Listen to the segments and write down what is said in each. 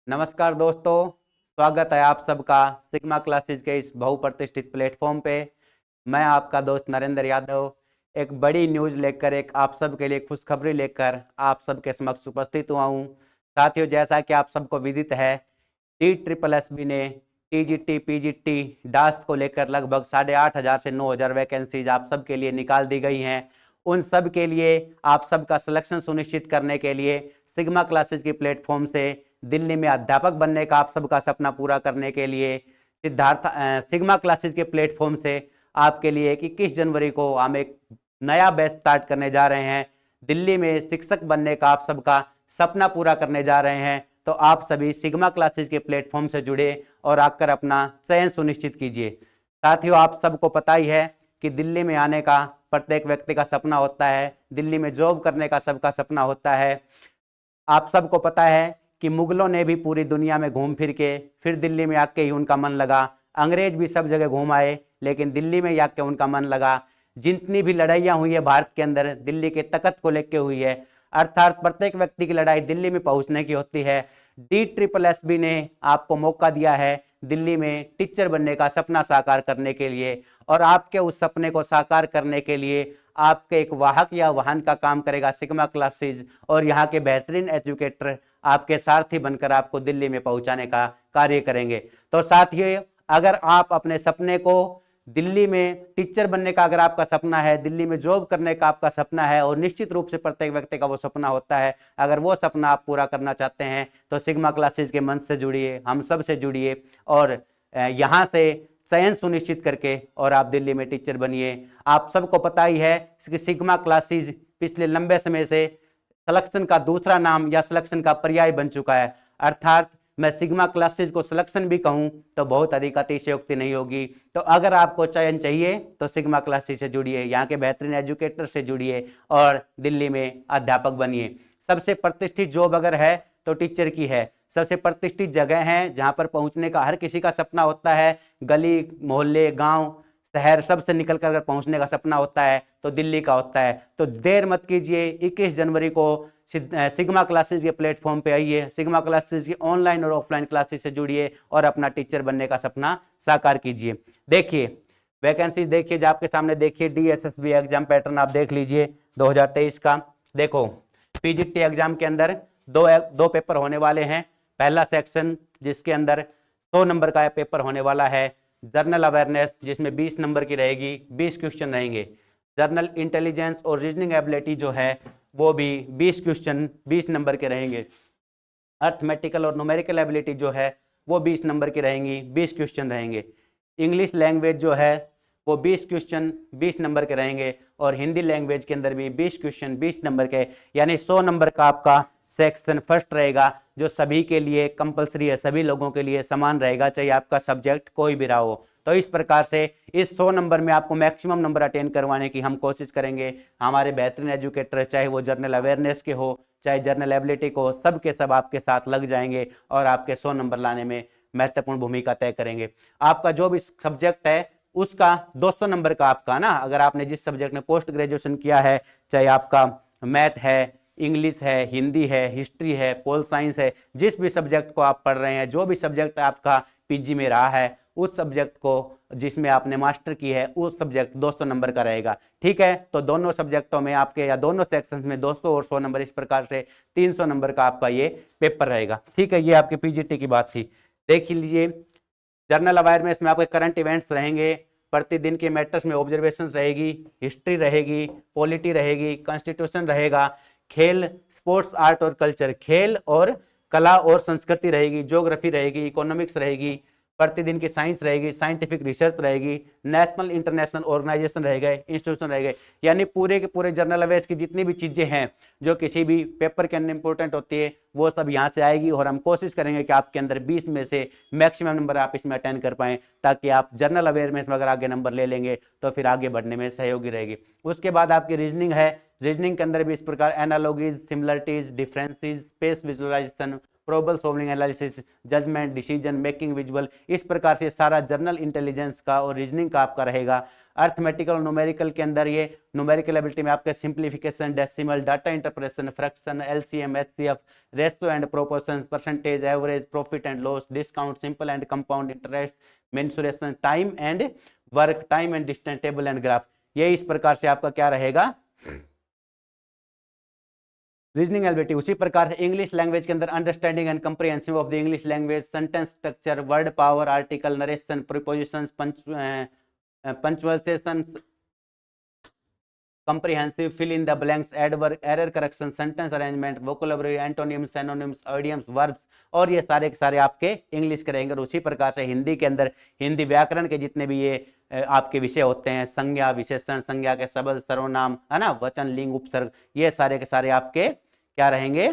नमस्कार दोस्तों, स्वागत है आप सबका सिग्मा क्लासेज के इस बहुप्रतिष्ठित प्लेटफॉर्म पे। मैं आपका दोस्त नरेंद्र यादव एक बड़ी न्यूज़ लेकर, एक आप सब के लिए खुशखबरी लेकर आप सबके समक्ष उपस्थित हुआ हूँ। साथियों, जैसा कि आप सबको विदित है, DSSB ने TGT PGT डास को लेकर लगभग 8,500 से 9,000 वैकेंसीज आप सब के लिए निकाल दी गई हैं। उन सब के लिए आप सबका सिलेक्शन सुनिश्चित करने के लिए सिग्मा क्लासेज के प्लेटफॉर्म से दिल्ली में अध्यापक बनने का आप सबका सपना पूरा करने के लिए सिग्मा क्लासेज के प्लेटफॉर्म से आपके लिए 21 जनवरी को हम एक नया बैच स्टार्ट करने जा रहे हैं। दिल्ली में शिक्षक बनने का आप सबका सपना पूरा करने जा रहे हैं, तो आप सभी सिग्मा क्लासेज के प्लेटफॉर्म से जुड़े और आकर अपना चयन सुनिश्चित कीजिए। साथियों, आप सबको पता ही है कि दिल्ली में आने का प्रत्येक व्यक्ति का सपना होता है, दिल्ली में जॉब करने का सबका सपना होता है। आप सबको पता है कि मुगलों ने भी पूरी दुनिया में घूम फिर के फिर दिल्ली में आके ही उनका मन लगा। अंग्रेज भी सब जगह घूम आए, लेकिन दिल्ली में आके उनका मन लगा। जितनी भी लड़ाइयाँ हुई है भारत के अंदर, दिल्ली के तख्त को लेके हुई है, अर्थात प्रत्येक व्यक्ति की लड़ाई दिल्ली में पहुंचने की होती है। DSSB ने आपको मौका दिया है दिल्ली में टीचर बनने का सपना साकार करने के लिए, और आपके उस सपने को साकार करने के लिए आपके एक वाहक या वाहन का काम करेगा सिग्मा क्लासेज, और यहाँ के बेहतरीन एजुकेटर आपके सारथी बनकर आपको दिल्ली में पहुंचाने का कार्य करेंगे। तो साथियों, अगर आप अपने सपने को दिल्ली में टीचर बनने का अगर आपका सपना है, दिल्ली में जॉब करने का आपका सपना है, और निश्चित रूप से प्रत्येक व्यक्ति का वो सपना होता है, अगर वो सपना आप पूरा करना चाहते हैं तो सिग्मा क्लासेज के मंच से जुड़िए, हम सब से जुड़िए और यहाँ से चयन सुनिश्चित करके और आप दिल्ली में टीचर बनिए। आप सबको पता ही है कि सिग्मा क्लासेज पिछले लंबे समय से सिलेक्शन का दूसरा नाम या सिलेक्शन का पर्याय बन चुका है, अर्थात मैं सिग्मा क्लासेज को सिलेक्शन भी कहूं तो बहुत अधिक अतिशयोक्ति नहीं होगी। तो अगर आपको चयन चाहिए तो सिग्मा क्लासेज से जुड़िए, यहाँ के बेहतरीन एजुकेटर से जुड़िए और दिल्ली में अध्यापक बनिए। सबसे प्रतिष्ठित जॉब अगर है तो टीचर की है। सबसे प्रतिष्ठित जगह है जहां पर पहुंचने का हर किसी का सपना होता है, गली मोहल्ले गांव शहर सब से निकल कर अगर पहुंचने का सपना होता है तो दिल्ली का होता है। तो देर मत कीजिए, 21 जनवरी को सिग्मा क्लासेज के प्लेटफॉर्म पे आइए, सिग्मा क्लासेज की ऑनलाइन और ऑफलाइन क्लासेज से जुड़िए और अपना टीचर बनने का सपना साकार कीजिए। देखिए वैकेंसी, देखिए जो आपके सामने, देखिए DSSB एग्जाम पैटर्न आप देख लीजिए 2023 का। देखो PGT एग्जाम के अंदर दो पेपर होने वाले हैं। पहला सेक्शन जिसके अंदर 100 नंबर का पेपर होने वाला है, जर्नल अवेयरनेस, जिसमें 20 नंबर की रहेगी, 20 क्वेश्चन रहेंगे। जर्नल इंटेलिजेंस और रीजनिंग एबिलिटी जो है वो भी 20 क्वेश्चन 20 नंबर के रहेंगे। अर्थमेटिकल और न्यूमेरिकल एबिलिटी जो है वो 20 नंबर की रहेंगी, 20 क्वेश्चन रहेंगे। इंग्लिश लैंग्वेज जो है वो 20 क्वेश्चन 20 नंबर के रहेंगे, और हिंदी लैंग्वेज के अंदर भी 20 क्वेश्चन 20 नंबर के, यानी 100 नंबर का आपका सेक्शन फर्स्ट रहेगा, जो सभी के लिए कंपलसरी है, सभी लोगों के लिए समान रहेगा, चाहे आपका सब्जेक्ट कोई भी रहा हो। तो इस प्रकार से इस 100 नंबर में आपको मैक्सिमम नंबर अटेंड करवाने की हम कोशिश करेंगे। हमारे बेहतरीन एजुकेटर, चाहे वो जर्नल अवेयरनेस के हो चाहे जर्नल एबिलिटी को, सब के सब आपके साथ लग जाएंगे और आपके 100 नंबर लाने में महत्वपूर्ण भूमिका तय करेंगे। आपका जो भी सब्जेक्ट है उसका 200 नंबर का आपका ना, अगर आपने जिस सब्जेक्ट में पोस्ट ग्रेजुएशन किया है, चाहे आपका मैथ है, इंग्लिश है, हिंदी है, हिस्ट्री है, पोल साइंस है, जिस भी सब्जेक्ट को आप पढ़ रहे हैं, जो भी सब्जेक्ट आपका PG में रहा है, उस सब्जेक्ट को जिसमें आपने मास्टर की है उस सब्जेक्ट 200 नंबर का रहेगा। ठीक है, तो दोनों सब्जेक्टों में आपके या दोनों सेक्शंस में 200 और 100 नंबर, इस प्रकार से 300 नंबर का आपका ये पेपर रहेगा। ठीक है, ये आपके PGT की बात थी। देख लीजिए जर्नल अवेयरनेस में आपके करंट इवेंट्स रहेंगे, प्रतिदिन के मैटर्स में ऑब्जर्वेशन रहेगी, हिस्ट्री रहेगी, पॉलिटी रहेगी, कॉन्स्टिट्यूशन रहेगा, खेल स्पोर्ट्स आर्ट और कल्चर, खेल और कला और संस्कृति रहेगी, ज्योग्राफी रहेगी, इकोनॉमिक्स रहेगी, प्रतिदिन की साइंस रहेगी, साइंटिफिक रिसर्च रहेगी, नेशनल इंटरनेशनल ऑर्गेनाइजेशन रह गए, इंस्टीट्यूशन रह गए। यानी पूरे के पूरे जर्नल अवेयर्स की जितनी भी चीजें हैं जो किसी भी पेपर के अंदर इंपॉर्टेंट होती है वो सब यहाँ से आएगी, और हम कोशिश करेंगे कि आपके अंदर 20 में से मैक्सिमम नंबर आप इसमें अटेंड कर पाएं, ताकि आप जर्नल अवेयरनेस में अगर आगे नंबर ले लेंगे तो फिर आगे बढ़ने में सहयोगी रहेगी। उसके बाद आपकी रीजनिंग है, रीजनिंग के अंदर भी इस प्रकार analogies, similarities, differences, space visualisation, problem solving analysis, judgement, decision making, visual, इस प्रकार से सारा जर्नल इंटेलिजेंस का और रीजनिंग का आपका रहेगा। अर्थमेटिकल और न्यूमेरिकल के अंदर ये न्यूमेरिकल एबिलिटी में आपके simplification, decimal, data interpretation, fraction, LCM, HCF, ratio and proportion, percentage, average, profit and loss, discount, simple and compound interest, mensuration, time and work, time and distance, table and graph, ये इस प्रकार से आपका क्या रहेगा reasoning ability. उसी प्रकार से इंग्लिश लैंग्वेज के अंदर understanding and comprehensive of the English language, sentence structure, word power, article, narration, prepositions, punctuation, comprehensive, fill in the blanks, adverb, error correction, sentence arrangement, vocabulary, antonyms, synonyms, idioms, verbs, और ये सारे के सारे आपके English के रहेंगे। और उसी प्रकार से हिंदी के अंदर हिंदी व्याकरण के जितने भी ये आपके विषय होते हैं, संज्ञा, विशेषण, संज्ञा के शब्द, सर्वनाम, है ना, वचन, लिंग, उपसर्ग, ये सारे के सारे आपके क्या रहेंगे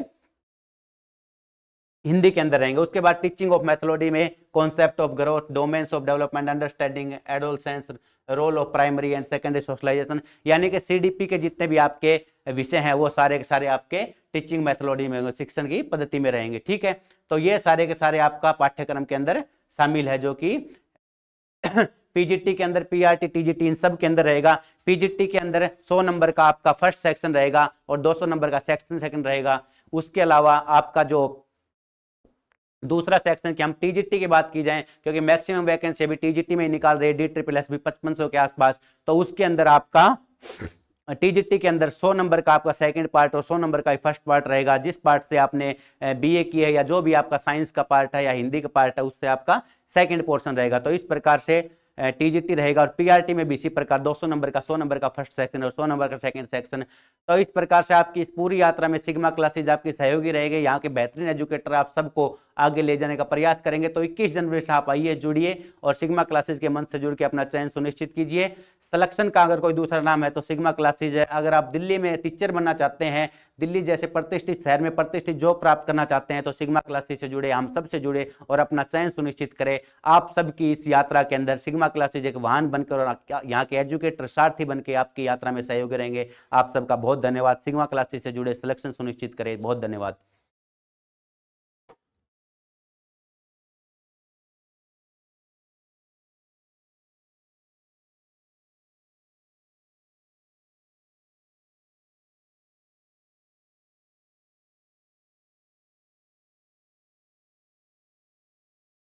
हिंदी के अंदर रहेंगे। उसके बाद टीचिंग ऑफ मेथोडोलॉजी में concept of growth, domains of development, understanding adolescence, role of primary and secondary socialisation, यानी कि सीडीपी के जितने भी आपके विषय हैं वो सारे के सारे आपके टीचिंग मेथोडोलॉजी में, शिक्षण की पद्धति में रहेंगे। ठीक है, तो ये सारे के सारे आपका पाठ्यक्रम के अंदर शामिल है, जो कि पीजीटी के अंदर, पीआरटी, टीजीटी, इन सब के अंदर रहेगा। पीजीटी के अंदर 100 नंबर का आपका फर्स्ट सेक्शन रहेगा और 200 नंबर का सेक्शन सेकंड रहेगा। उसके अलावा आपका जो दूसरा सेक्शन की हम टीजीटी की बात की जाए, क्योंकि मैक्सिमम वैकेंसी अभी टीजीटी में निकाल रहे हैं, DSSS भी 5500 के आसपास, तो उसके अंदर आपका टीजीटी के अंदर 100 नंबर का आपका सेकंड पार्ट और 100 नंबर का फर्स्ट पार्ट रहेगा। जिस पार्ट से आपने बीए की है या जो भी आपका साइंस का पार्ट है या हिंदी का पार्ट है, उससे आपका सेकंड पोर्शन रहेगा। तो इस प्रकार से टीजीटी रहेगा। और पीआरटी में भी इसी प्रकार 200 नंबर का 100 नंबर का फर्स्ट सेक्शन और 100 नंबर का सेकंड सेक्शन। तो इस प्रकार से आपकी इस पूरी यात्रा में सिग्मा क्लासेज आपकी सहयोगी रहेगी। यहाँ के बेहतरीन एजुकेटर आप सबको आगे ले जाने का प्रयास करेंगे। तो 21 जनवरी से आप आइए, जुड़िए और सिग्मा क्लासेज के मंच से जुड़ के अपना चयन सुनिश्चित कीजिए। सिलेक्शन का अगर कोई दूसरा नाम है तो सिग्मा क्लासेज है। अगर आप दिल्ली में टीचर बनना चाहते हैं, दिल्ली जैसे प्रतिष्ठित शहर में प्रतिष्ठित जॉब प्राप्त करना चाहते हैं, तो सिग्मा क्लासेज से जुड़े, हम सब से जुड़े और अपना चयन सुनिश्चित करें। आप सबकी इस यात्रा के अंदर सिग्मा क्लासेज एक वाहन बनकर और यहाँ के एजुकेटर सारथी बनकर आपकी यात्रा में सहयोगी रहेंगे। आप सबका बहुत धन्यवाद। सिग्मा क्लासेज से जुड़े सिलेक्शन सुनिश्चित करें। बहुत धन्यवाद।